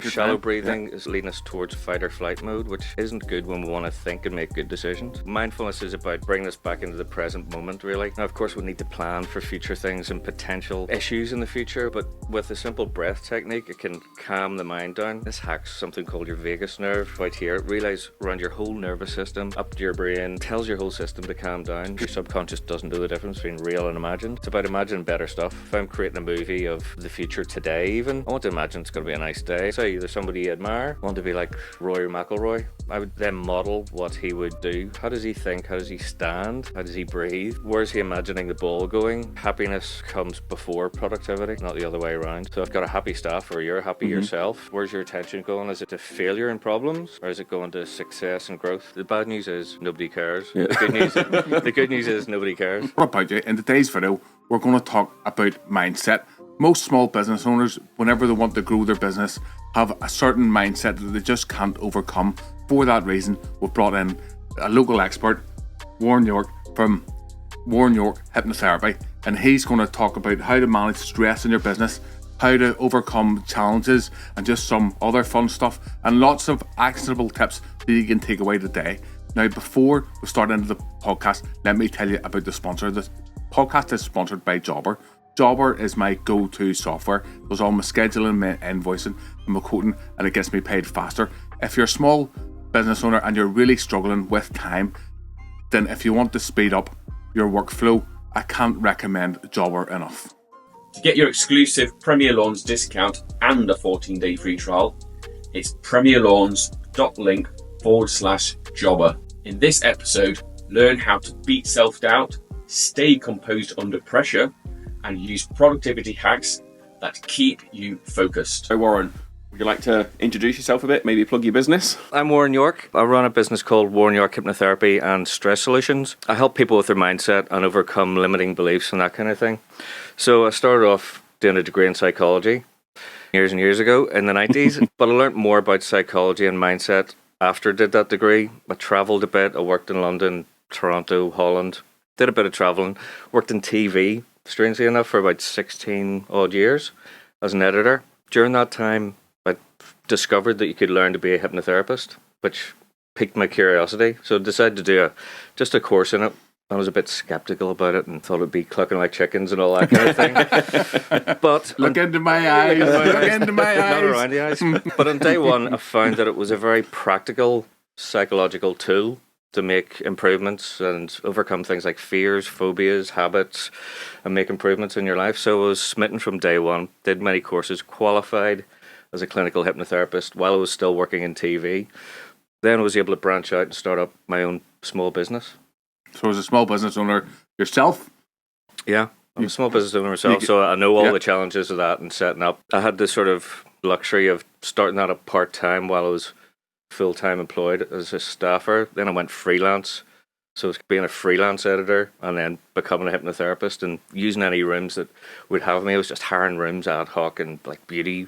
Shallow breathing is leading us towards fight or flight mode, which isn't good when we want to think and make good decisions. Mindfulness is about bringing us back into the present moment, really. Now, of course, we need to plan for future things and potential issues in the future, but with a simple breath technique, it can calm the mind down. This hacks something called your vagus nerve right here. It relays around your whole nervous system, up to your brain, tells your whole system to calm down. Your subconscious doesn't know the difference between real and imagined. It's about imagining better stuff. If I'm creating a movie of the future today even, I want to imagine it's going to be a nice day. Say there's somebody you admire, I want to be like Rory McIlroy. I would then model what he would do. How does he think? How does he stand? How does he breathe? Where's he imagining the ball going? Happiness comes before productivity, not the other way around. So I've got a happy staff, or you're happy yourself. Where's your attention going? Is it to failure and problems, or is it going to success and growth? The bad news is nobody cares. Yeah. The good news is nobody cares. What about you? In today's video, we're going to talk about mindset. Most small business owners, whenever they want to grow their business, have a certain mindset that they just can't overcome. For that reason, we've brought in a local expert, Warren York, from Warren York Hypnotherapy, and he's going to talk about how to manage stress in your business, how to overcome challenges, and just some other fun stuff, and lots of actionable tips that you can take away today. Now, before we start into the podcast, let me tell you about the sponsor. This podcast is sponsored by Jobber. Jobber is my go-to software. It does all my scheduling, my invoicing, and my quoting, and it gets me paid faster. If you're a small business owner and you're really struggling with time, then if you want to speed up your workflow, I can't recommend Jobber enough. To get your exclusive Premier Lawns discount and a 14-day free trial, it's premierlawns.link/jobber. In this episode, learn how to beat self-doubt, stay composed under pressure, and use productivity hacks that keep you focused. So Warren, would you like to introduce yourself a bit, maybe plug your business? I'm Warren York. I run a business called Warren York Hypnotherapy and Stress Solutions. I help people with their mindset and overcome limiting beliefs and that kind of thing. So I started off doing a degree in psychology years and years ago in the 90s, but I learned more about psychology and mindset after I did that degree. I travelled a bit. I worked in London, Toronto, Holland, did a bit of travelling, worked in TV, strangely enough, for about 16 odd years as an editor. During that time, I discovered that you could learn to be a hypnotherapist, which piqued my curiosity. So I decided to do just a course in it. I was a bit skeptical about it and thought it'd be clucking like chickens and all that kind of thing. But Look into my eyes, look into my eyes. Not around the eyes. But on day one, I found that it was a very practical psychological tool to make improvements and overcome things like fears, phobias, habits, and make improvements in your life. So I was smitten from day one, did many courses, qualified as a clinical hypnotherapist while I was still working in TV. Then I was able to branch out and start up my own small business. So as a small business owner yourself? Yeah, I'm a small business owner myself, so I know all the challenges of that and setting up. I had this sort of luxury of starting that up part-time while I was full-time employed as a staffer. Then I went freelance, so it's being a freelance editor and then becoming a hypnotherapist and using any rooms that would have me. I was just hiring rooms ad hoc and like beauty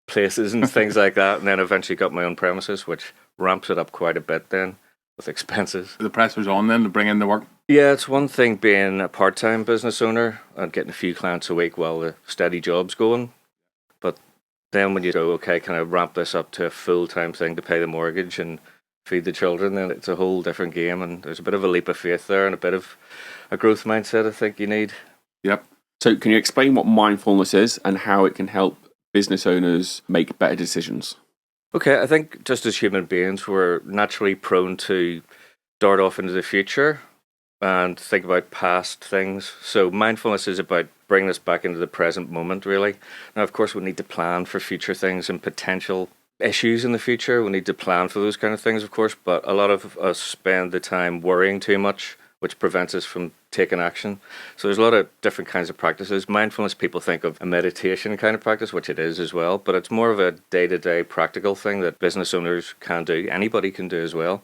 places and things like that, and then eventually got my own premises, which ramps it up quite a bit then with expenses. The pressure's on then to bring in the work? Yeah, it's one thing being a part-time business owner and getting a few clients a week while the steady job's going, but then when you go, okay, can I ramp this up to a full-time thing to pay the mortgage and feed the children, then it's a whole different game, and there's a bit of a leap of faith there and a bit of a growth mindset I think you need. Yep. So can you explain what mindfulness is and how it can help business owners make better decisions? Okay, I think just as human beings, we're naturally prone to dart off into the future and think about past things. So mindfulness is about bringing us back into the present moment, really. Now, of course, we need to plan for future things and potential issues in the future. We need to plan for those kind of things, of course, but a lot of us spend the time worrying too much, which prevents us from taking action. So there's a lot of different kinds of practices. Mindfulness, people think of a meditation kind of practice, which it is as well, but it's more of a day-to-day practical thing that business owners can do. Anybody can do as well.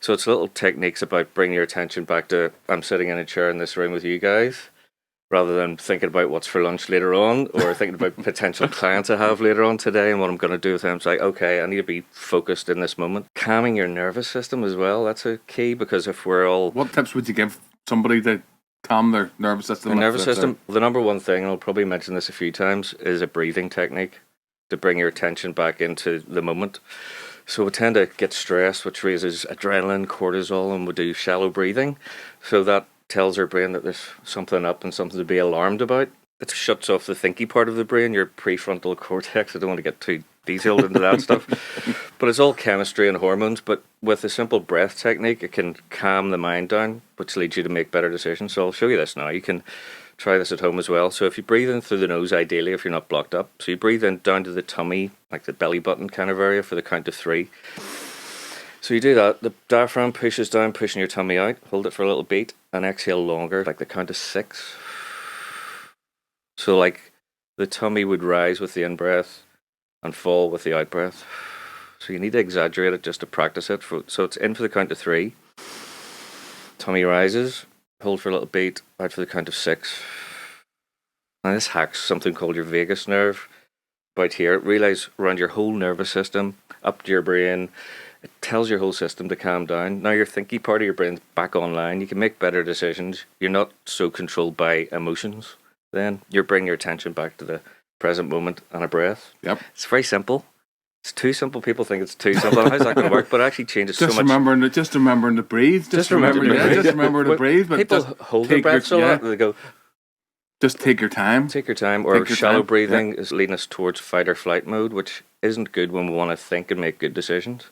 So it's little techniques about bringing your attention back to, I'm sitting in a chair in this room with you guys, rather than thinking about what's for lunch later on or thinking about potential clients I have later on today and what I'm going to do with them. It's like, okay, I need to be focused in this moment. Calming your nervous system as well, that's a key, because if we're all... What tips would you give somebody to calm their nervous system? The nervous system, the number one thing, and I'll probably mention this a few times, is a breathing technique. to bring your attention back into the moment. So we tend to get stressed, which raises adrenaline, cortisol, and we do shallow breathing. So that tells our brain that there's something up and something to be alarmed about. It shuts off the thinky part of the brain, your prefrontal cortex. I don't want to get too detailed into that stuff. But it's all chemistry and hormones. But with a simple breath technique, it can calm the mind down, which leads you to make better decisions. So I'll show you this now. You can try this at home as well. So if you breathe in through the nose, ideally, if you're not blocked up. So you breathe in down to the tummy, like the belly button kind of area for the count of 3. So you do that. The diaphragm pushes down, pushing your tummy out. Hold it for a little beat and exhale longer, like the count of 6. So like the tummy would rise with the in-breath and fall with the out-breath. So you need to exaggerate it just to practice it. So it's in for the count of 3. Tummy rises. Hold for a little beat, out for the count of 6. Now this hacks something called your vagus nerve. About here, it relays around your whole nervous system, up to your brain. It tells your whole system to calm down. Now your thinky part of your brain's back online. You can make better decisions. You're not so controlled by emotions. Then you're bringing your attention back to the present moment and a breath. Yep. It's very simple. It's too simple. People think it's too simple. How's that going to work? But it actually changes Just so much. Just remembering to breathe. Just remember to breathe. But people just hold their breath so lot. They go, just take your time. Take your time. Or Take your shallow time. breathing is leading us towards fight or flight mode, which isn't good when we want to think and make good decisions.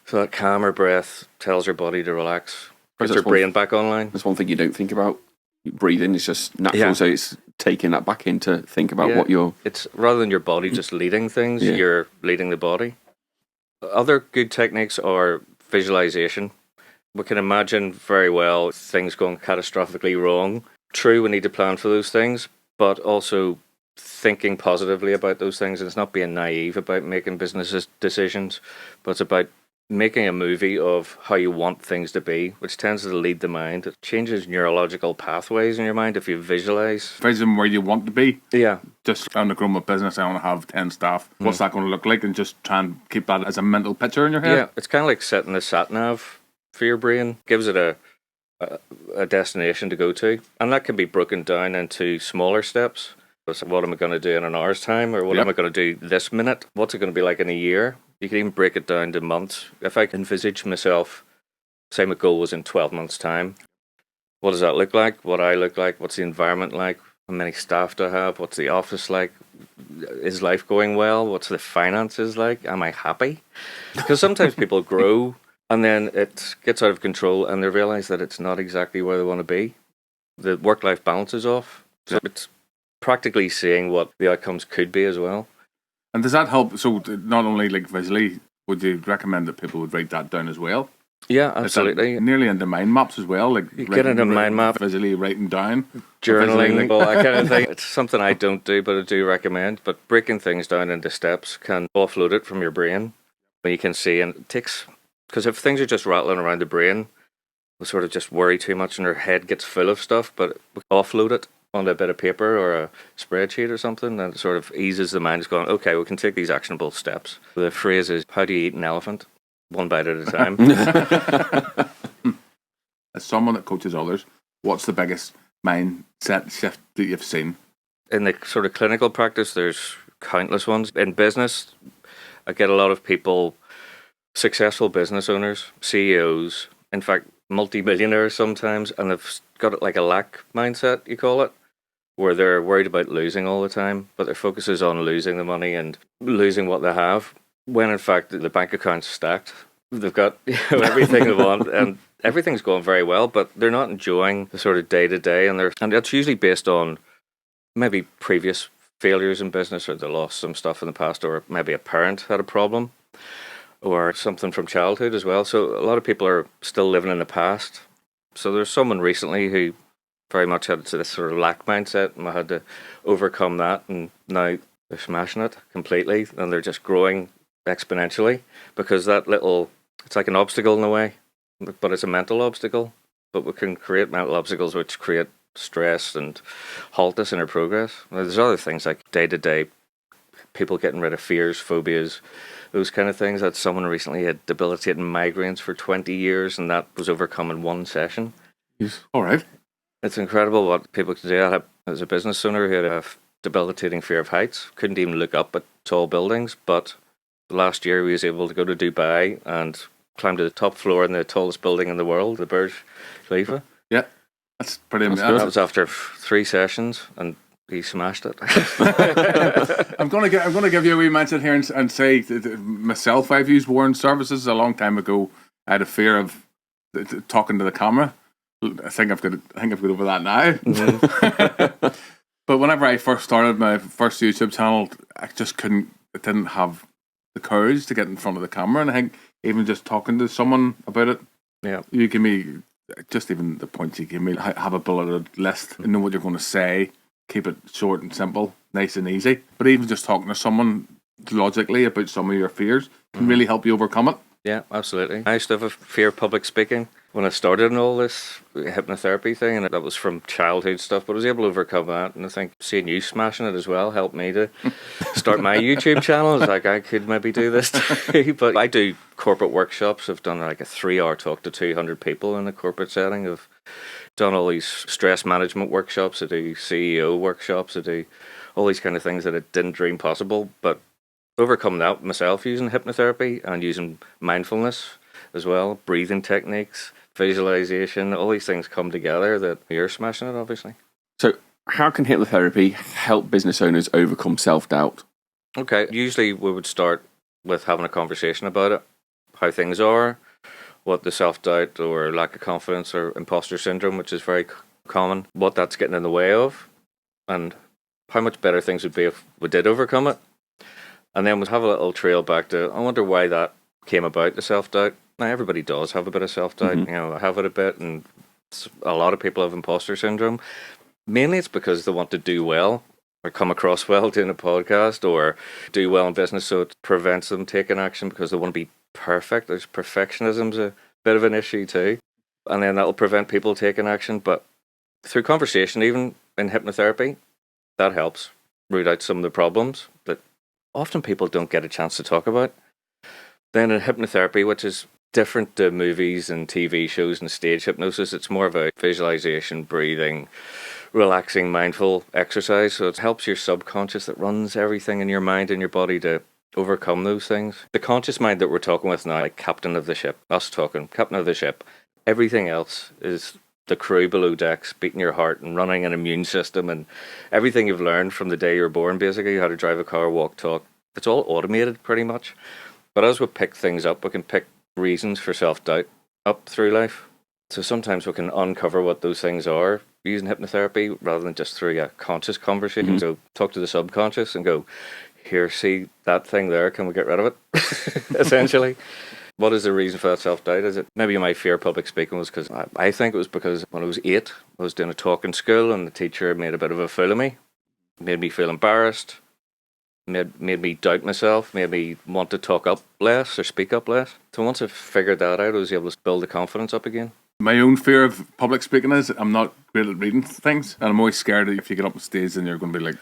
So that calmer breath tells our body to relax, gets our brain back online. That's one thing you don't think about. Breathing is just natural, Yeah. so it's taking that back in to think about what you're... It's rather than your body just leading things, Yeah. you're leading the body. Other good techniques are visualization. We can imagine very well things going catastrophically wrong. True, we need to plan for those things, but also thinking positively about those things. And it's not being naive about making business decisions, but it's about making a movie of how you want things to be, which tends to lead the mind. It changes neurological pathways in your mind if you visualize. Vision where you want to be. Yeah. Just on the grow my business, I want to have 10 staff. What's that going to look like? And just try and keep that as a mental picture in your head. Yeah, it's kind of like setting a sat nav for your brain. Gives it a destination to go to. And that can be broken down into smaller steps. So what am I going to do in an hour's time? Or what am I going to do this minute? What's it going to be like in a year? You can even break it down to months. If I envisage myself, say my goal was in 12 months' time, what does that look like? What I look like? What's the environment like? How many staff do I have? What's the office like? Is life going well? What's the finances like? Am I happy? Because sometimes people grow and then it gets out of control and they realize that it's not exactly where they want to be. The work-life balance is off. So it's practically seeing what the outcomes could be as well. And does that help? So not only like visually, would you recommend that people would write that down as well? Yeah, absolutely. Nearly into mind maps as well. Like you get into mind map, visually writing down, journaling, all that kind of thing. It's something I don't do, but I do recommend. But breaking things down into steps can offload it from your brain. When you can see, and it takes, because if things are just rattling around the brain, we sort of just worry too much, and our head gets full of stuff. But we offload it onto a bit of paper or a spreadsheet or something, and it sort of eases the mind. It's going, okay, we can take these actionable steps. The phrase is, how do you eat an elephant? One bite at a time. As someone that coaches others, what's the biggest mindset shift that you've seen? In the sort of clinical practice, there's countless ones. In business, I get a lot of people, successful business owners, CEOs, in fact, multi-millionaires sometimes, and they've got it like a lack mindset, you call it, where they're worried about losing all the time, but their focus is on losing the money and losing what they have, when in fact the bank account's stacked. They've got everything they want, and everything's going very well, but they're not enjoying the sort of day-to-day, and that's usually based on maybe previous failures in business, or they lost some stuff in the past, or maybe a parent had a problem, or something from childhood as well. So a lot of people are still living in the past. So there's someone recently who very much had this sort of lack mindset, and I had to overcome that, and now they're smashing it completely, and they're just growing exponentially, because that little, it's like an obstacle in a way, but it's a mental obstacle. But we can create mental obstacles which create stress and halt us in our progress. Now, there's other things like day-to-day people getting rid of fears, phobias, those kind of things. That someone recently had debilitating migraines for 20 years, and that was overcome in one session. Yes. All right. It's incredible what people can do. I had, as a business owner, who had a debilitating fear of heights. Couldn't even look up at tall buildings. But last year we was able to go to Dubai and climb to the top floor in the tallest building in the world, the Burj Khalifa. Yeah, that's pretty That's amazing. That was after 3 sessions, and he smashed it. I'm gonna give you a wee mention here and say that myself, I've used Warren services a long time ago. I had a fear of talking to the camera. I think I've got over that now. Mm-hmm. But whenever I first started my first YouTube channel, I just couldn't. I didn't have the courage to get in front of the camera, and I think even just talking to someone about it, Yeah. you give me just even the points you give me. Have a bulleted list and know what you're going to say. Keep it short and simple, nice and easy. But even just talking to someone logically about some of your fears can really help you overcome it. Yeah, absolutely. I used to have a fear of public speaking when I started in all this hypnotherapy thing, and that was from childhood stuff, but I was able to overcome that. And I think seeing you smashing it as well helped me to start my YouTube channel. It's like, I could maybe do this too. But I do corporate workshops. I've done like a 3-hour talk to 200 people in a corporate setting. I've done all these stress management workshops. I do CEO workshops. I do all these kind of things that I didn't dream possible, but overcome that myself using hypnotherapy and using mindfulness as well, breathing techniques, visualization, all these things come together that you're smashing it, obviously. So, how can hypnotherapy help business owners overcome self-doubt? Okay, usually we would start with having a conversation about it, how things are, what the self-doubt or lack of confidence or imposter syndrome, which is very common, what that's getting in the way of, and how much better things would be if we did overcome it. And then we'd have a little trail back to, I wonder why that came about, the self-doubt. Now, everybody does have a bit of self-doubt. Mm-hmm. You know, I have it a bit, and a lot of people have imposter syndrome. Mainly it's because they want to do well or come across well doing a podcast or do well in business, so it prevents them taking action because they want to be perfect. There's perfectionism's a bit of an issue too. And then that'll prevent people taking action. But through conversation, even in hypnotherapy, that helps root out some of the problems that often people don't get a chance to talk about. Then in hypnotherapy, which is different to movies and TV shows and stage hypnosis, it's more about visualization, breathing, relaxing, mindful exercise. So it helps your subconscious that runs everything in your mind and your body to overcome those things. The conscious mind that we're talking with now, like captain of the ship, us talking, captain of the ship, everything else is the crew below decks, beating your heart and running an immune system and everything you've learned from the day you were born, basically, how to drive a car, walk, talk. It's all automated pretty much. But as we pick things up, we can pick reasons for self-doubt up through life. So sometimes we can uncover what those things are using hypnotherapy rather than just through a conscious conversation. So talk to the subconscious and go, here, see that thing there, can we get rid of it? Essentially. What is the reason for that self-doubt? Is it maybe my fear of public speaking was because I think it was because when I was 8, I was doing a talk in school and the teacher made a bit of a fool of me, made me feel embarrassed, made me doubt myself, made me want to talk up less or speak up less. So once I figured that out, I was able to build the confidence up again. My own fear of public speaking is I'm not great at reading things, and I'm always scared that if you get up on stage then you're going to be like,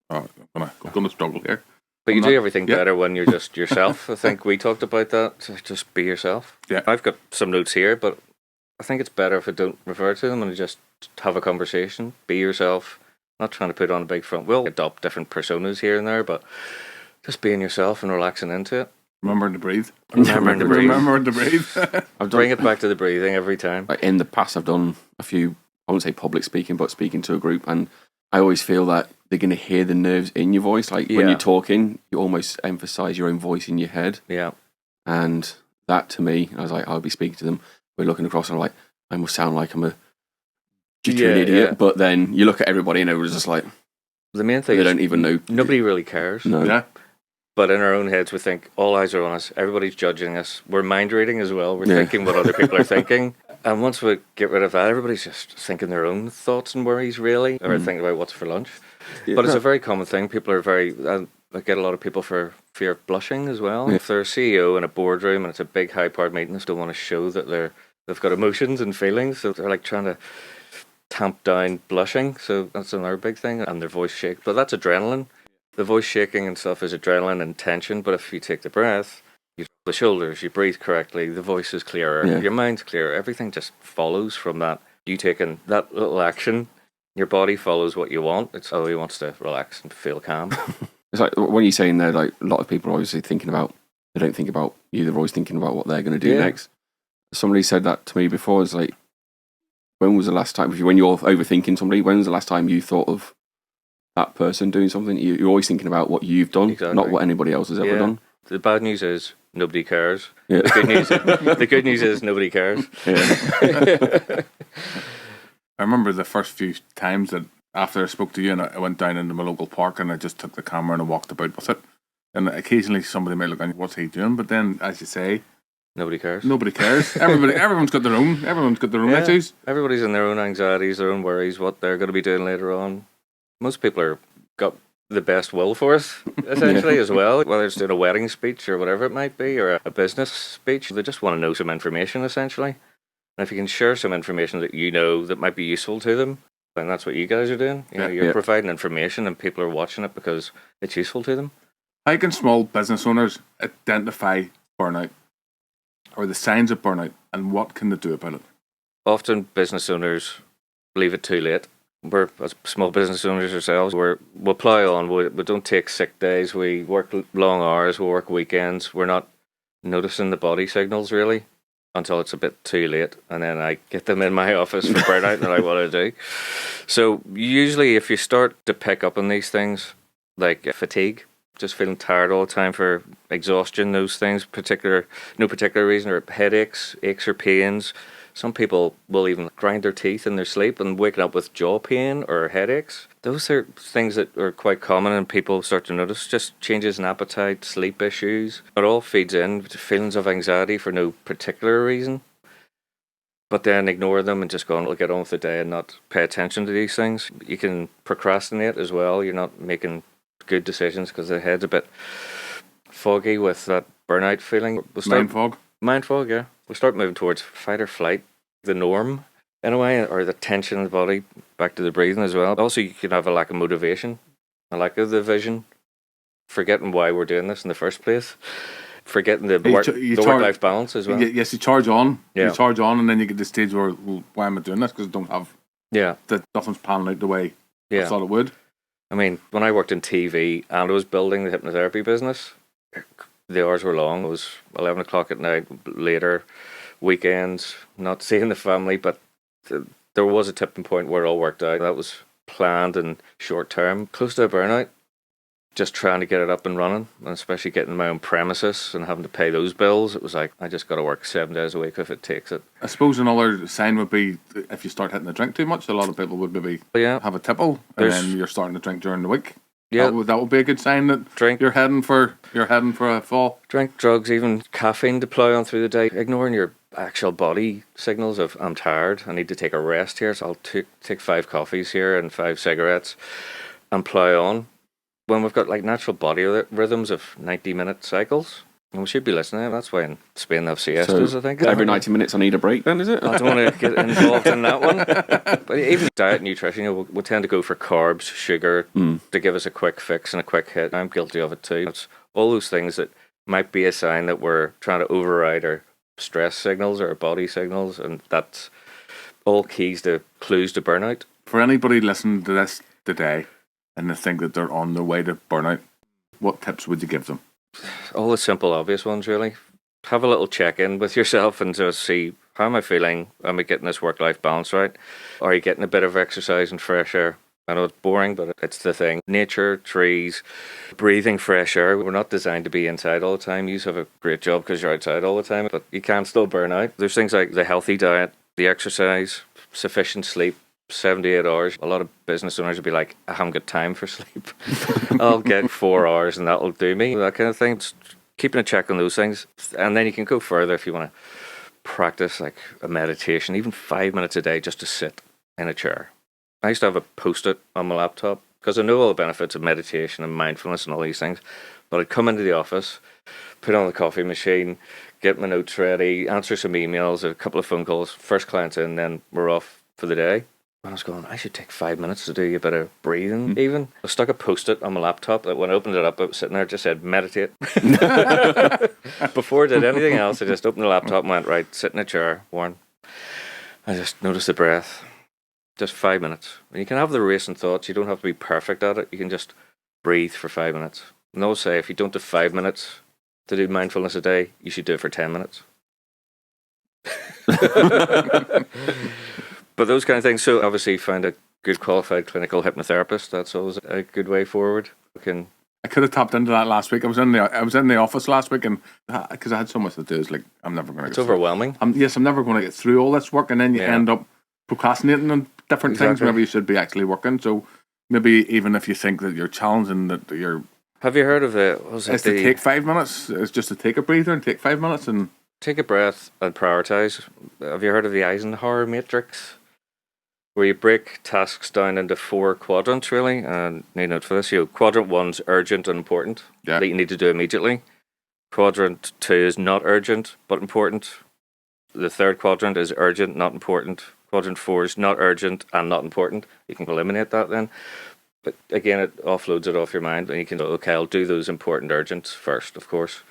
oh, I'm going to struggle here. But you do everything yeah. better when you're just yourself. I think we talked about that. So just be yourself. Yeah. I've got some notes here, but I think it's better if I don't refer to them and just have a conversation. Be yourself. Not trying to put on a big front. We'll adopt different personas here and there, but just being yourself and relaxing into it. Remembering to breathe. Remembering to breathe. Remembering to breathe. I've Bring it back to the breathing every time. Like in the past, I've done a few, I wouldn't say public speaking, but speaking to a group, and I always feel that they're going to hear the nerves in your voice. Like when Yeah. you're talking, you almost emphasize your own voice in your head. Yeah. And that to me, I was like, I'll be speaking to them. We're looking across and I'm like, I must sound like I'm a jittering idiot. Yeah. But then you look at everybody and it was just like, The main thing they is don't even know. nobody really cares. No. Yeah. But in our own heads, we think all eyes are on us. Everybody's judging us. We're mind reading as well. We're Yeah. thinking what other people are thinking. And once we get rid of that, everybody's just thinking their own thoughts and worries, really, or thinking about what's for lunch. Yeah. But it's a very common thing. People are very... I get a lot of people for fear of blushing as well. Yeah. If they're a CEO in a boardroom and it's a big, high-powered meeting, they still want to show that they've got emotions and feelings. So they're like trying to tamp down blushing. So that's another big thing. And their voice shakes. But that's adrenaline. The voice shaking and stuff is adrenaline and tension. But if you take the breath, you drop the shoulders, you breathe correctly, the voice is clearer, Yeah. your mind's clearer. Everything just follows from that. You taking that little action, Your body follows what you want. It's he wants to relax and feel calm. It's like when you're saying there, like a lot of people are obviously thinking about, they don't think about you, they're always thinking about what they're going to do next. Somebody said that to me before. It's like, when was the last time, when you're overthinking somebody, when was the last time you thought of that person doing something? You're always thinking about what you've done, not what anybody else has ever done. The bad news is nobody cares. Yeah. The good news is nobody cares. Yeah. I remember the first few times that after I spoke to you and I went down into my local park and I just took the camera and I walked about with it. And occasionally somebody might look on, what's he doing? But then, as you say, nobody cares. Nobody cares. Everyone's got their own issues. Everybody's in their own anxieties, their own worries, what they're going to be doing later on. Most people are got the best will for us, essentially, as well. Whether it's doing a wedding speech or whatever it might be, or a business speech, they just want to know some information, essentially. And if you can share some information that you know that might be useful to them, then that's what you guys are doing. You're providing information and people are watching it because it's useful to them. How can small business owners identify burnout or the signs of burnout, and what can they do about it? Often business owners leave it too late. We're, as small business owners ourselves, we'll plow on. We don't take sick days. We work long hours. We work weekends. We're not noticing the body signals really until it's a bit too late, and then I get them in my office for burnout and they're like, what do I do? So usually if you start to pick up on these things, like fatigue, just feeling tired all the time, for exhaustion, those things, no particular reason, or headaches, aches or pains. Some people will even grind their teeth in their sleep and waking up with jaw pain or headaches. Those are things that are quite common and people start to notice. Just changes in appetite, sleep issues. It all feeds in to feelings of anxiety for no particular reason. But then ignore them and just go on, we'll get on with the day and not pay attention to these things. You can procrastinate as well. You're not making good decisions because the head's a bit foggy with that burnout feeling. Mind fog, yeah. We'll start moving towards fight or flight, the norm in a way, or the tension in the body, back to the breathing as well. Also, you can have a lack of motivation, a lack of the vision, forgetting why we're doing this in the first place, forgetting the work-life balance as well. Yes, you charge on. Yeah. You charge on, and then you get to the stage where, well, why am I doing this? Because I don't have... Yeah. That nothing's panning out the way I thought it would. I mean, when I worked in TV and I was building the hypnotherapy business, the hours were long. It was 11 o'clock at night, later, weekends, not seeing the family, but there was a tipping point where it all worked out. That was planned and short term. Close to a burnout, just trying to get it up and running, and especially getting my own premises and having to pay those bills. It was like, I just got to work 7 days a week if it takes it. I suppose another sign would be if you start hitting the drink too much. A lot of people would maybe have a tipple, and then you're starting to drink during the week. Yeah, that would be a good sign that you're heading for a fall. Drink, drugs, even caffeine to plow on through the day, ignoring your actual body signals of I'm tired, I need to take a rest here, so I'll take 5 coffees here and 5 cigarettes and plow on. When we've got like natural body rhythms of 90-minute cycles, and we should be listening. That's why in Spain they have siestas, I think. Every 90 minutes I need a break then, is it? I don't want to get involved in that one. But even diet and nutrition, we tend to go for carbs, sugar, to give us a quick fix and a quick hit. I'm guilty of it too. It's all those things that might be a sign that we're trying to override our stress signals or our body signals, and that's all clues to burnout. For anybody listening to this today and they think that they're on their way to burnout, what tips would you give them? All the simple, obvious ones, really. Have a little check-in with yourself and just see, how am I feeling? Am I getting this work-life balance right? Are you getting a bit of exercise and fresh air? I know it's boring, but it's the thing. Nature, trees, breathing fresh air. We're not designed to be inside all the time. You have a great job because you're outside all the time, but you can still burn out. There's things like the healthy diet, the exercise, sufficient sleep, 7 to 8 hours. A lot of business owners will be like, I haven't got time for sleep. I'll get 4 hours and that'll do me. That kind of thing. Just keeping a check on those things. And then you can go further if you want to practice like a meditation, even 5 minutes a day just to sit in a chair. I used to have a post-it on my laptop because I know all the benefits of meditation and mindfulness and all these things. But I'd come into the office, put on the coffee machine, get my notes ready, answer some emails, a couple of phone calls, first clients in, then we're off for the day. And I was going, I should take 5 minutes to do a bit of breathing even. I stuck a post-it on my laptop that when I opened it up, it was sitting there, it just said, meditate. Before I did anything else, I just opened the laptop and went, right, sit in a chair, Warren. I just noticed the breath. Just 5 minutes. And you can have the racing thoughts. You don't have to be perfect at it. You can just breathe for 5 minutes. And they'll say if you don't do 5 minutes to do mindfulness a day, you should do it for 10 minutes. But those kind of things. So obviously find a good qualified clinical hypnotherapist. That's always a good way forward. I could have tapped into that last week. I was in the office last week, and because I had so much to do, it's like I'm never going to. It's overwhelming. I'm never going to get through all this work, and then you end up procrastinating on different things whenever you should be actually working. So maybe even if you think that you're challenging, that you're. Have you heard of it? It's to take 5 minutes. It's just to take a breather and take 5 minutes and take a breath and prioritize. Have you heard of the Eisenhower matrix? Where you break tasks down into 4 quadrants, really, and need note for this. Quadrant 1's urgent and important, that you need to do immediately. Quadrant 2 is not urgent but important. The third quadrant is urgent, not important. Quadrant 4 is not urgent and not important. You can eliminate that then. But again, it offloads it off your mind, and you can go, okay, I'll do those important urgents first, of course,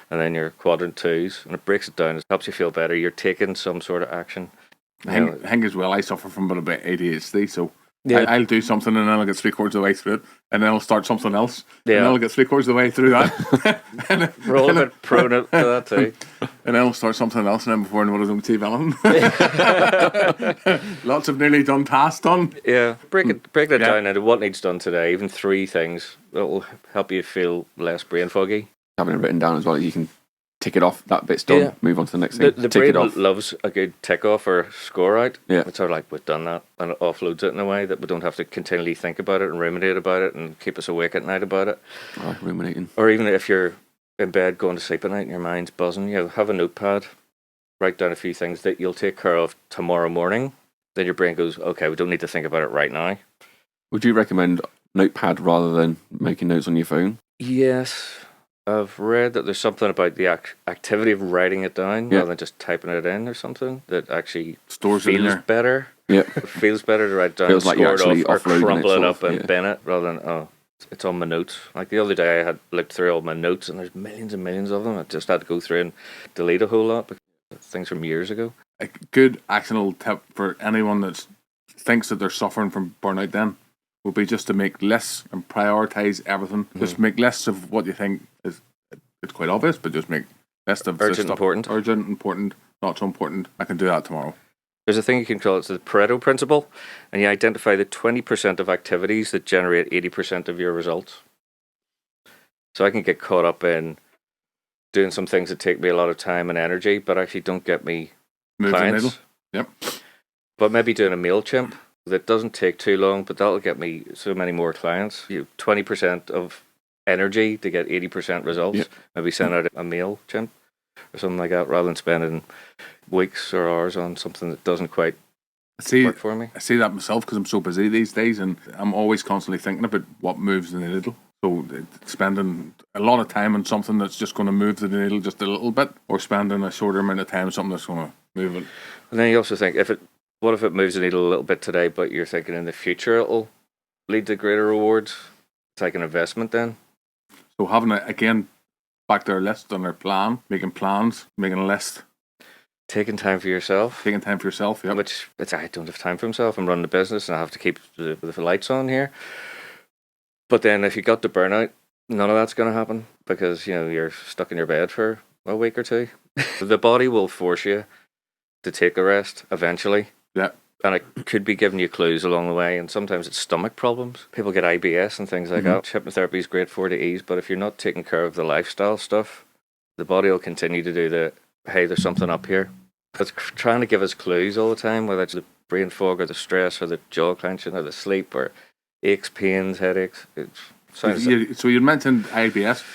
and then your quadrant 2s, and it breaks it down. It helps you feel better. You're taking some sort of action. I think as well, I suffer from a bit of ADHD, so I'll do something and then I'll get 3/4 of the way through it, and then I'll start something else, and then I'll get 3/4 of the way through that. We're all a bit prone to that too. And then I'll start something else, and then before I know what I don't achieve anything. Lots of nearly done tasks done. Yeah, break it down into what needs done today, even 3 things that will help you feel less brain foggy. Having it written down as well, you can tick it off. That bit's done. Move on to the next thing. The brain loves a good tick off or score out. Yeah, it's sort of like we've done that, and it offloads it in a way that we don't have to continually think about it and ruminate about it and keep us awake at night about it. Ruminating. Or even if you're in bed going to sleep at night and your mind's buzzing, have a notepad, write down a few things that you'll take care of tomorrow morning. Then your brain goes, okay, we don't need to think about it right now. Would you recommend notepad rather than making notes on your phone? Yes. I've read that there's something about the activity of writing it down rather than just typing it in or something that actually feels better. Yeah, it feels better to write down, feels like score it off, or crumple it up and bin it rather than it's on my notes. Like the other day, I had looked through all my notes and there's millions and millions of them. I just had to go through and delete a whole lot because things from years ago. A good actionable tip for anyone that thinks that they're suffering from burnout then would be just to make lists and prioritise everything. Mm-hmm. Just make lists of what you think is, it's quite obvious, but just make lists of urgent, important. Urgent, important, not so important. I can do that tomorrow. There's a thing you can call it the Pareto principle, and you identify the 20% of activities that generate 80% of your results. So I can get caught up in doing some things that take me a lot of time and energy, but actually don't get me clients. Yep. But maybe doing a MailChimp that doesn't take too long, but that'll get me so many more clients. 20% of energy to get 80% results. Yep. Maybe send out a MailChimp or something like that rather than spending weeks or hours on something that doesn't quite work for me. I see that myself because I'm so busy these days, and I'm always constantly thinking about what moves the needle. So spending a lot of time on something that's just going to move the needle just a little bit, or spending a shorter amount of time on something that's going to move it. And then you also think, what if it moves the needle a little bit today, but you're thinking in the future it'll lead to greater rewards? It's like an investment then. So having again, back to our list on our plan, making plans, making a list. Taking time for yourself. Yeah. Which, I don't have time for myself. I'm running a business and I have to keep the lights on here. But then if you got to burnout, none of that's going to happen because, you're stuck in your bed for a week or two. The body will force you to take a rest eventually. Yeah. And it could be giving you clues along the way, and sometimes it's stomach problems. People get IBS and things like that. Hypnotherapy is great for to ease, but if you're not taking care of the lifestyle stuff, the body will continue to do hey, there's something up here. It's trying to give us clues all the time, whether it's the brain fog or the stress or the jaw clenching or the sleep or aches, pains, headaches. So you mentioned IBS.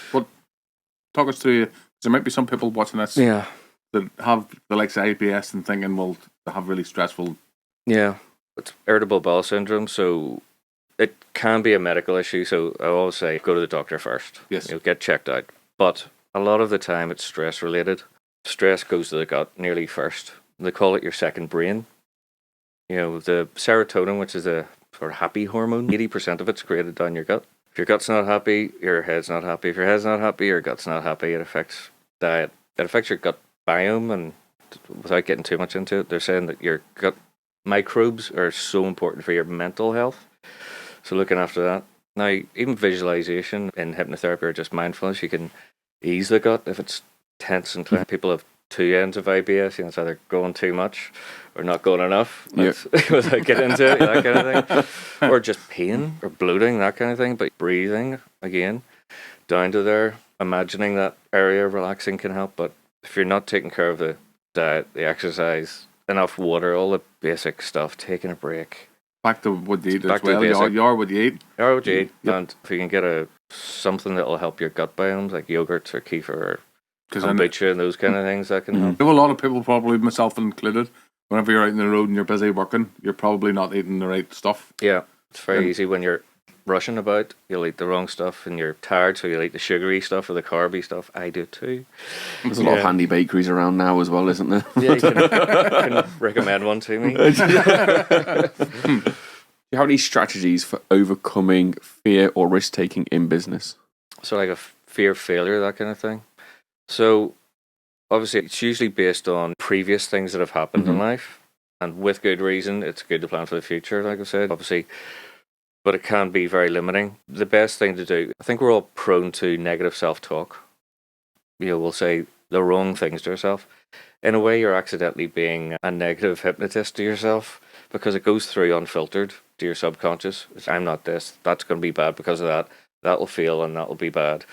Talk us through, there might be some people watching this that have the likes of IBS and thinking, well, they have really stressful. Yeah, it's irritable bowel syndrome, so it can be a medical issue. So I always say go to the doctor first. Yes. Get checked out. But a lot of the time it's stress related. Stress goes to the gut nearly first. They call it your second brain. The serotonin, which is a sort of happy hormone, 80% of it's created down your gut. If your gut's not happy, your head's not happy. If your head's not happy, your gut's not happy. It affects diet. It affects your gut biome, and without getting too much into it, they're saying that your gut microbes are so important for your mental health. So looking after that. Now, even visualization in hypnotherapy or just mindfulness, you can ease the gut if it's tense and clear. People have two ends of IBS, it's either going too much or not going enough. Without getting into it, that kind of thing. Or just pain or bloating, that kind of thing. But breathing, again, down to there, imagining that area relaxing can help. But if you're not taking care of the diet, the exercise, enough water, all the basic stuff, taking a break. Back to what you eat as well. You are what you eat. You are what you eat. Yep. And if you can get something that will help your gut biomes, like yogurt or kefir or kombucha and those kind of things, that can help. A lot of people, probably myself included, whenever you're out on the road and you're busy working, you're probably not eating the right stuff. Yeah, it's very easy when you're rushing about. You'll eat the wrong stuff and you're tired, so you'll eat the sugary stuff or the carby stuff. I do too. There's a lot of handy bakeries around now as well, isn't there? Yeah, you can recommend one to me. Do you have any strategies for overcoming fear or risk taking in business? So like a fear of failure, that kind of thing. So obviously it's usually based on previous things that have happened in life, and with good reason. It's good to plan for the future, like I said, obviously, but it can be very limiting. The best thing to do, I think we're all prone to negative self-talk. We'll say the wrong things to ourselves. In a way, you're accidentally being a negative hypnotist to yourself, because it goes through unfiltered to your subconscious. I'm not this, that's going to be bad because of that, that will fail and that will be bad.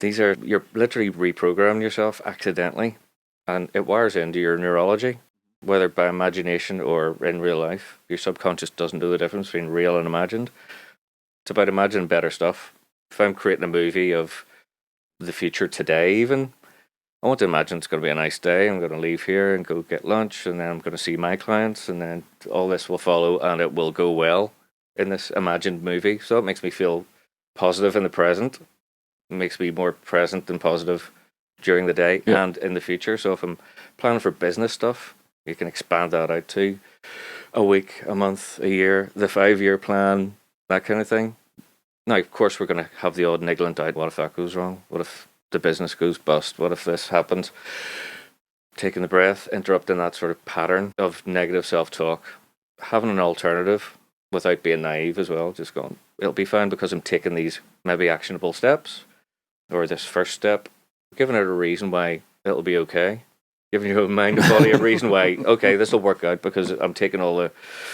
You're literally reprogramming yourself accidentally, and it wires into your neurology, whether by imagination or in real life. Your subconscious doesn't know the difference between real and imagined. It's about imagining better stuff. If I'm creating a movie of the future today even, I want to imagine it's going to be a nice day. I'm going to leave here and go get lunch, and then I'm going to see my clients, and then all this will follow, and it will go well in this imagined movie. So it makes me feel positive in the present. It makes me more present and positive during the day and in the future. So if I'm planning for business stuff, you can expand that out to a week, a month, a year, the 5-year plan, that kind of thing. Now, of course, we're going to have the odd niggling doubt. What if that goes wrong? What if the business goes bust? What if this happens? Taking the breath, interrupting that sort of pattern of negative self-talk, having an alternative without being naive as well, just going, it'll be fine because I'm taking these maybe actionable steps, or this first step, giving it a reason why it'll be okay, giving your own mind and body a reason why, okay, this will work out because I'm taking all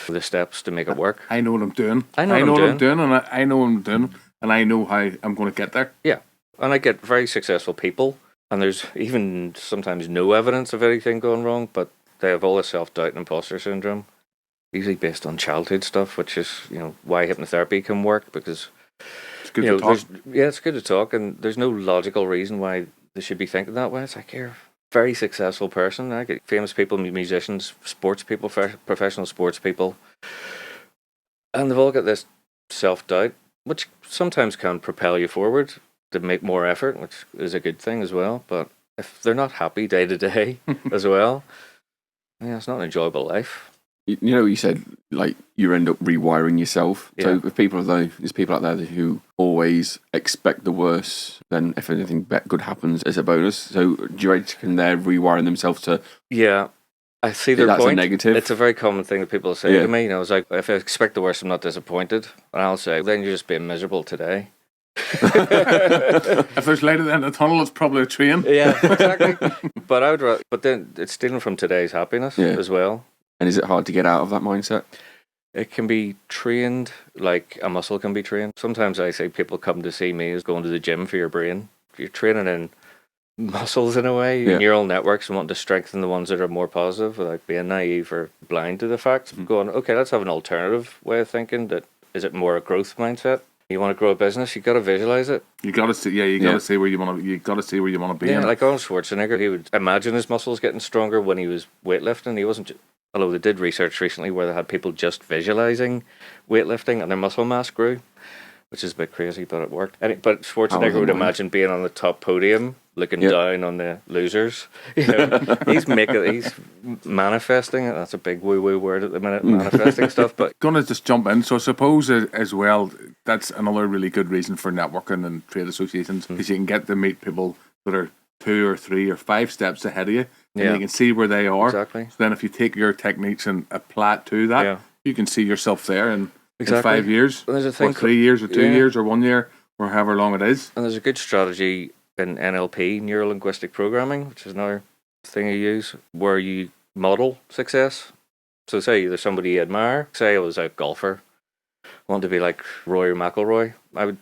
the steps to make it work. I know what I'm doing. I know what I'm doing, and I know what I'm doing, and I know how I'm going to get there. Yeah. And I get very successful people, and there's even sometimes no evidence of anything going wrong, but they have all the self-doubt and imposter syndrome, usually based on childhood stuff, which is, why hypnotherapy can work, because it's good to talk. It's good to talk, and there's no logical reason why they should be thinking that way. It's like, you're a very successful person. I get famous people, musicians, sports people, professional sports people, and they've all got this self-doubt, which sometimes can propel you forward to make more effort, which is a good thing as well. But if they're not happy day to day as well, it's not an enjoyable life. You said like you end up rewiring yourself. Yeah. So if there's people out there who always expect the worst, then if anything good happens, it's a bonus. So do you reckon they're rewiring themselves to? Yeah, I see their point. That's a negative. It's a very common thing that people say to me. It's like, if I expect the worst, I'm not disappointed. And I'll say, then you're just being miserable today. If there's light at the end of the tunnel, it's probably a train. Yeah, exactly. But then it's stealing from today's happiness as well. And is it hard to get out of that mindset? It can be trained, like a muscle can be trained. Sometimes I say people come to see me as going to the gym for your brain. You're training in muscles in a way, neural networks, and wanting to strengthen the ones that are more positive without being naive or blind to the facts. Going, okay, let's have an alternative way of thinking. Is it more a growth mindset? You want to grow a business, you got to visualize it. You got to see, got to see where you want to. You got to see where you want to be. Yeah, like Arnold Schwarzenegger, he would imagine his muscles getting stronger when he was weightlifting. He wasn't. Although they did research recently where they had people just visualizing weightlifting and their muscle mass grew, which is a bit crazy, but it worked. But Schwarzenegger would imagine being on the top podium, looking down on the losers. He's manifesting. That's a big woo-woo word at the minute, manifesting stuff. But gonna just jump in. So I suppose as well, that's another really good reason for networking and trade associations, because you can get to meet people that are 2 or 3 or 5 steps ahead of you. and you can see where they are. Exactly. So then if you take your techniques and apply it to that, you can see yourself there in 5 years, there's a thing or 3 years, or 2 years, or 1 year, or however long it is. And there's a good strategy in NLP, neuro-linguistic programming, which is another thing you use, where you model success. So say there's somebody you admire. Say I was a golfer, want to be like Rory McIlroy. I would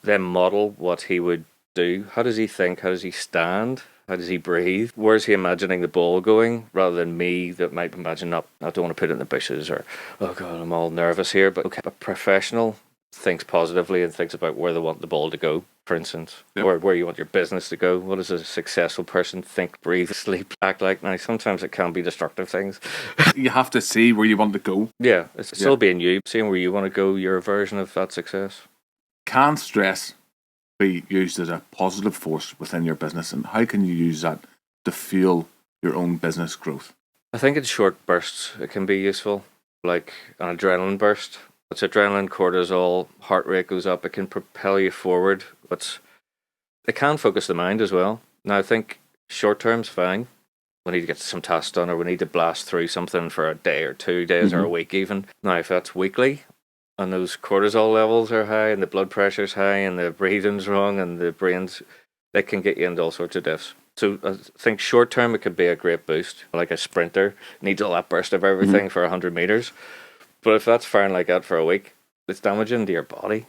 then model what he would do. How does he think? How does he stand? How does he breathe? Where's he imagining the ball going, rather than me that might imagine, I don't want to put it in the bushes, or, oh God, I'm all nervous here. But okay, a professional thinks positively and thinks about where they want the ball to go, for instance, or where you want your business to go. What does a successful person think, breathe, sleep, act like? Now, sometimes it can be destructive things. You have to see where you want to go. Yeah, it's still being you, seeing where you want to go, your version of that success. Can stress be used as a positive force within your business, and how can you use that to fuel your own business growth? I think in short bursts it can be useful, like an adrenaline burst. It's adrenaline, cortisol, heart rate goes up. It can propel you forward, but it can focus the mind as well. Now, I think short term's fine. We need to get some tasks done, or we need to blast through something for a day or 2 days or a week even. Now, if that's weekly, and those cortisol levels are high, and the blood pressure's high, and the breathing's wrong, and the brain's, they can get you into all sorts of diffs. So I think short term it could be a great boost. Like a sprinter needs all that burst of everything for 100 meters. But if that's firing like that for a week, it's damaging to your body.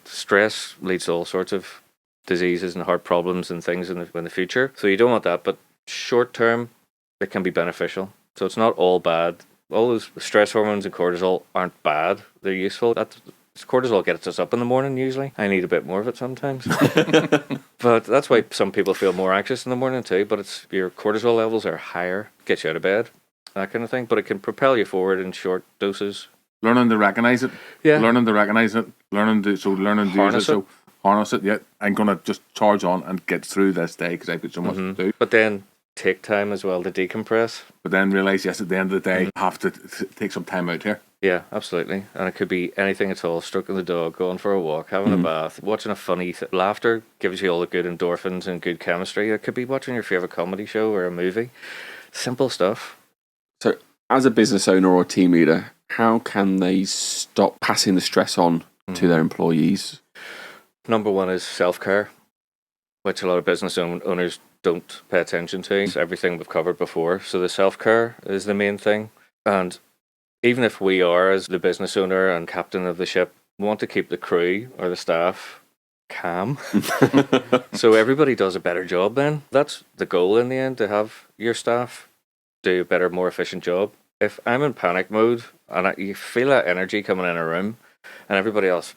Stress leads to all sorts of diseases and heart problems and things in the future. So you don't want that. But short term, it can be beneficial. So it's not all bad. All those stress hormones and cortisol aren't bad. They're useful. Cortisol gets us up in the morning usually. I need a bit more of it sometimes. But that's why some people feel more anxious in the morning too. But it's your cortisol levels are higher, gets you out of bed, that kind of thing. But it can propel you forward in short doses. Learning to recognize it. Yeah. Learning to recognize it. Learning to use it. So harness it. Yeah. I'm going to just charge on and get through this day because I've got so much to do. But then take time as well to decompress. But then realize, yes, at the end of the day, I have to take some time out here. Yeah, absolutely. And it could be anything at all. Stroking the dog, going for a walk, having a bath, watching a funny laughter gives you all the good endorphins and good chemistry. It could be watching your favourite comedy show or a movie. Simple stuff. So as a business owner or team leader, how can they stop passing the stress on to their employees? Number one is self-care, which a lot of business owners don't pay attention to. It's everything we've covered before. So the self-care is the main thing. And even if we are, as the business owner and captain of the ship, want to keep the crew or the staff calm. So everybody does a better job then. That's the goal in the end, to have your staff do a better, more efficient job. If I'm in panic mode and you feel that energy coming in a room and everybody else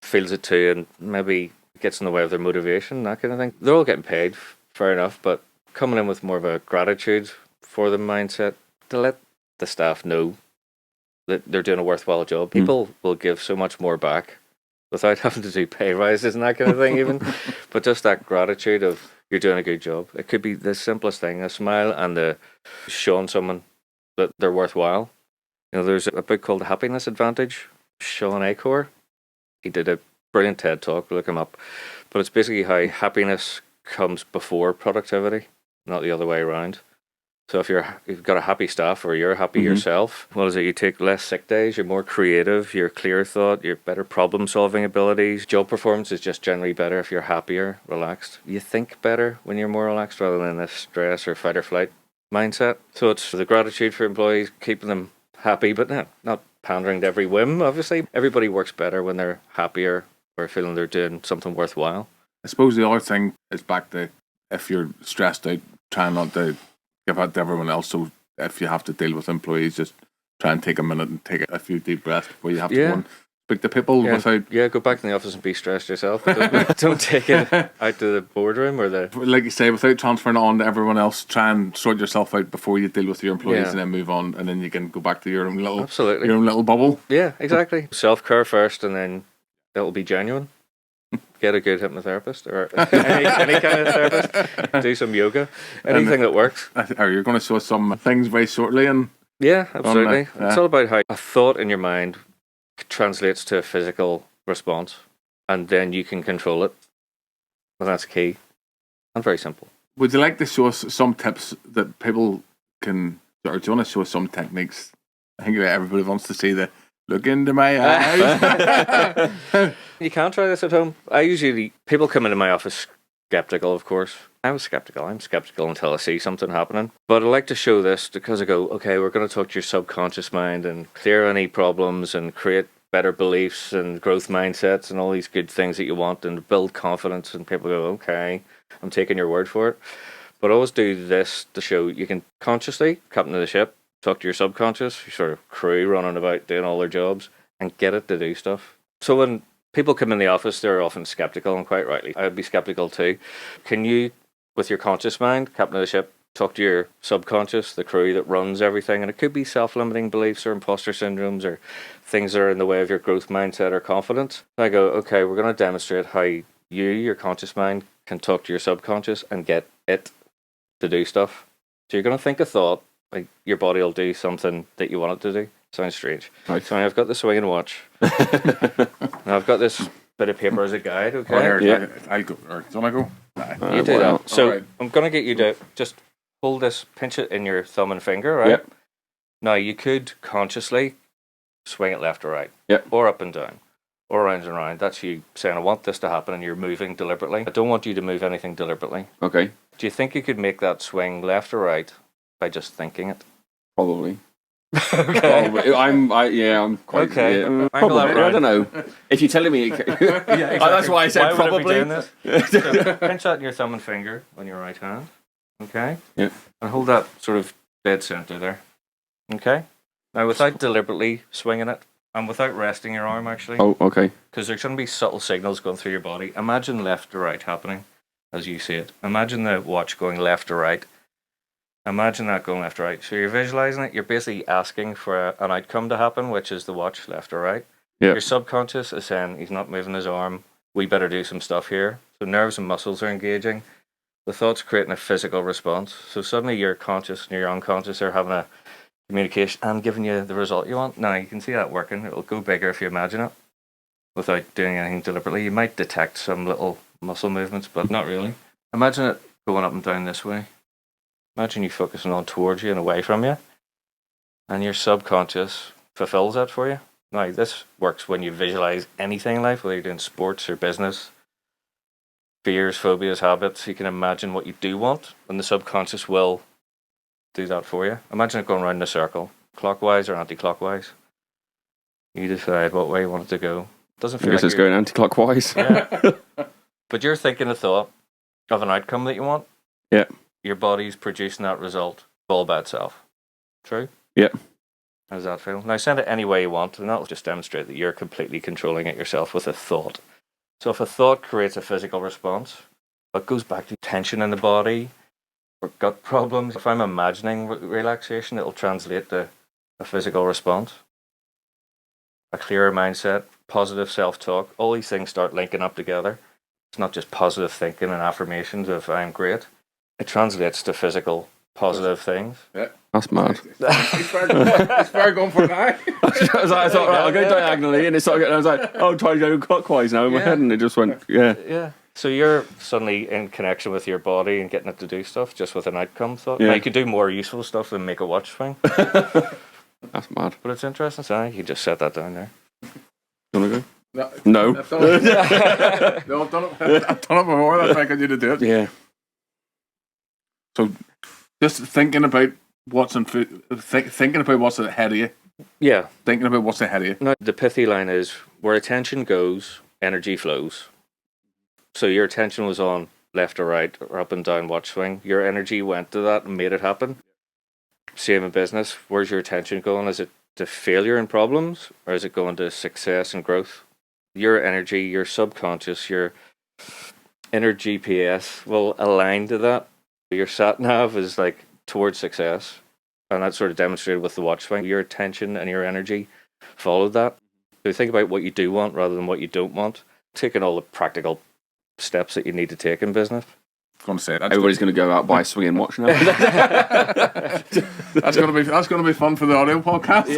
feels it too and maybe gets in the way of their motivation, that kind of thing, they're all getting paid, fair enough, but coming in with more of a gratitude for the mindset to let the staff know that they're doing a worthwhile job. People will give so much more back without having to do pay rises and that kind of thing even. But just that gratitude of you're doing a good job. It could be the simplest thing, a smile and showing someone that they're worthwhile. You know, there's a book called The Happiness Advantage, Sean Acor. He did a brilliant TED talk, look him up. But it's basically how happiness comes before productivity, not the other way around. So if you've got a happy staff or you're happy yourself, what is it? You take less sick days, you're more creative, you're clear thought, you're better problem solving abilities. Job performance is just generally better if you're happier, relaxed. You think better when you're more relaxed rather than this stress or fight or flight mindset. So it's the gratitude for employees, keeping them happy, but not pandering to every whim, obviously. Everybody works better when they're happier or feeling they're doing something worthwhile. I suppose the other thing is back to, if you're stressed out, try not to give out to everyone else. So if you have to deal with employees, just try and take a minute and take a few deep breaths before you have to go and speak to people without... Yeah, go back in the office and be stressed yourself. Don't take it out to the boardroom or the... Like you say, without transferring it on to everyone else, try and sort yourself out before you deal with your employees and then move on, and then you can go back to your own little bubble. Yeah, exactly. Self-care first, and then it'll be genuine. Get a good hypnotherapist or any kind of therapist. Do some yoga. Anything that works. Are you going to show us some things very shortly? Yeah, absolutely. It's all about how a thought in your mind translates to a physical response, and then you can control it. Well, that's key and very simple. would you like to show us some tips that people can, or do you want to show us some techniques? I think everybody wants to see the look into my eyes. You can try this at home. People come into my office skeptical, of course. I was skeptical. I'm skeptical until I see something happening. But I like to show this because I go, okay, we're going to talk to your subconscious mind and clear any problems and create better beliefs and growth mindsets and all these good things that you want and build confidence. And people go, okay, I'm taking your word for it. But I always do this to show you can consciously, captain of the ship, talk to your subconscious, your sort of crew running about doing all their jobs, and get it to do stuff. So when people come in the office, they're often skeptical, and quite rightly. I'd be skeptical too. Can you, with your conscious mind, captain of the ship, talk to your subconscious, the crew that runs everything? And it could be self-limiting beliefs or imposter syndromes or things that are in the way of your growth mindset or confidence. I go, okay, we're going to demonstrate how you, your conscious mind, can talk to your subconscious and get it to do stuff. So you're going to think a thought, like your body will do something that you want it to do. Sounds strange. Right. So I've got the swinging watch. Now I've got this bit of paper as a guide, okay? Oh, here, Yeah. I'll go. Or, do you want to go? Nah. You do Wow. that. So Alright. I'm going to get you to just hold this, pinch it in your thumb and finger, right? Yep. Now you could consciously swing it left or right. Yep. Or up and down. Or around and around. That's you saying, I want this to happen, and you're moving deliberately. I don't want you to move anything deliberately. Okay. Do you think you could make that swing left or right by just thinking it? Probably. Okay. Probably. I'm quite. Okay. Yeah, Angle probably. that I round. don't know. If you're telling me, that's why I said Why would probably. I be doing this? So pinch that in your thumb and finger on your right hand. Okay? Yeah. And hold that sort of dead center there. Okay? Now, without deliberately swinging it, and without resting your arm, actually, Oh, okay. because there's going to be subtle signals going through your body. Imagine left to right happening as you see it. Imagine the watch going left to right. Imagine that going left to right. So you're visualizing it. You're basically asking for an outcome to happen, which is the watch left or right. Yeah. Your subconscious is saying he's not moving his arm. We better do some stuff here. So nerves and muscles are engaging. The thought's creating a physical response. So suddenly your conscious and your unconscious are having a communication and giving you the result you want. Now you can see that working. It'll go bigger if you imagine it without doing anything deliberately. You might detect some little muscle movements, but not really. Imagine it going up and down this way. Imagine you focusing on towards you and away from you. And your subconscious fulfills that for you. Now, this works when you visualize anything in life, whether you're doing sports or business, fears, phobias, habits. You can imagine what you do want, and the subconscious will do that for you. Imagine it going around in a circle, clockwise or anti-clockwise. You decide what way you want it to go. Doesn't I feel guess like it's going anti-clockwise. Yeah. But you're thinking a thought of an outcome that you want. Yeah. Your body's producing that result all by itself. True? Yeah. How does that feel? Now send it any way you want, and that'll just demonstrate that you're completely controlling it yourself with a thought. So if a thought creates a physical response, it goes back to tension in the body or gut problems. If I'm imagining relaxation, it'll translate to a physical response. A clearer mindset, positive self-talk, all these things start linking up together. It's not just positive thinking and affirmations of I'm great. It translates to physical positive things. Yeah. That's mad. It's fair going for now. I thought, right, I'll go diagonally, and it started getting, I was like, oh, try to go clockwise now in my Yeah. head, and it just went, yeah. Yeah. So you're suddenly in connection with your body and getting it to do stuff just with an outcome thought. Yeah. Now you can do more useful stuff than make a watch swing. That's mad. But it's interesting, so you can just set that down there. Do you want to No. go? No. I've done it. No, I've done it before. That's why I got you to do it. Yeah. So, just thinking about what's in food, thinking about what's ahead of you, Yeah. thinking about what's ahead of you. Now, the pithy line is where attention goes, energy flows. So your attention was on left or right or up and down watch swing. Your energy went to that and made it happen. Same in business. Where's your attention going? Is it to failure and problems, or is it going to success and growth? Your energy, your subconscious, your inner GPS will align to that. Your sat nav is like towards success, and that's sort of demonstrated with the watch swing. Your attention and your energy followed that. So think about what you do want rather than what you don't want. Taking all the practical steps that you need to take in business. I'm going to say it. Everybody's going to go out buy a swinging watch now. That's going to be fun for the audio podcast.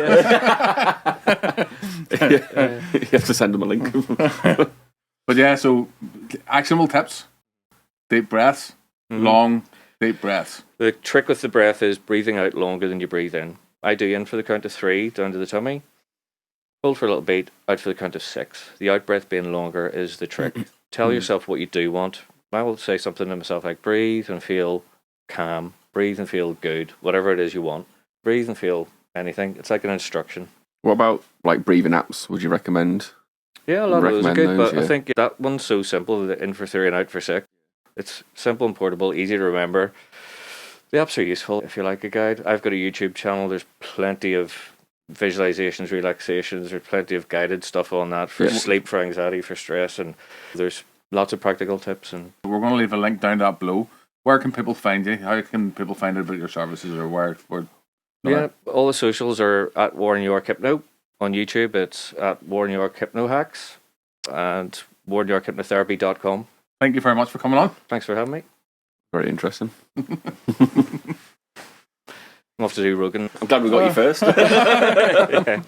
You have to send them a link. But yeah, so actionable tips: deep breaths, long Deep breaths. The trick with the breath is breathing out longer than you breathe in. I do in for the count of 3, down to the tummy. Hold for a little beat, out for the count of 6. The out breath being longer is the trick. Tell yourself what you do want. I will say something to myself like, breathe and feel calm. Breathe and feel good. Whatever it is you want. Breathe and feel anything. It's like an instruction. What about like breathing apps? Would you recommend? Yeah, a lot of those are good, but yeah. I think that one's so simple, the in for 3 and out for 6. It's simple and portable, easy to remember. The apps are useful if you like a guide. I've got a YouTube channel. There's plenty of visualizations, relaxations. There's plenty of guided stuff on that for sleep, for anxiety, for stress, and there's lots of practical tips. And we're going to leave a link down that below. Where can people find you? How can people find out about your services, or where? Yeah, all the socials are at Warren York Hypno. On YouTube, it's at Warren York Hypno Hacks and WarrenYorkHypnotherapy.com. Thank you very much for coming on. Thanks for having me. Very interesting. I'm off to do Rogan. I'm glad we got you first. Yeah.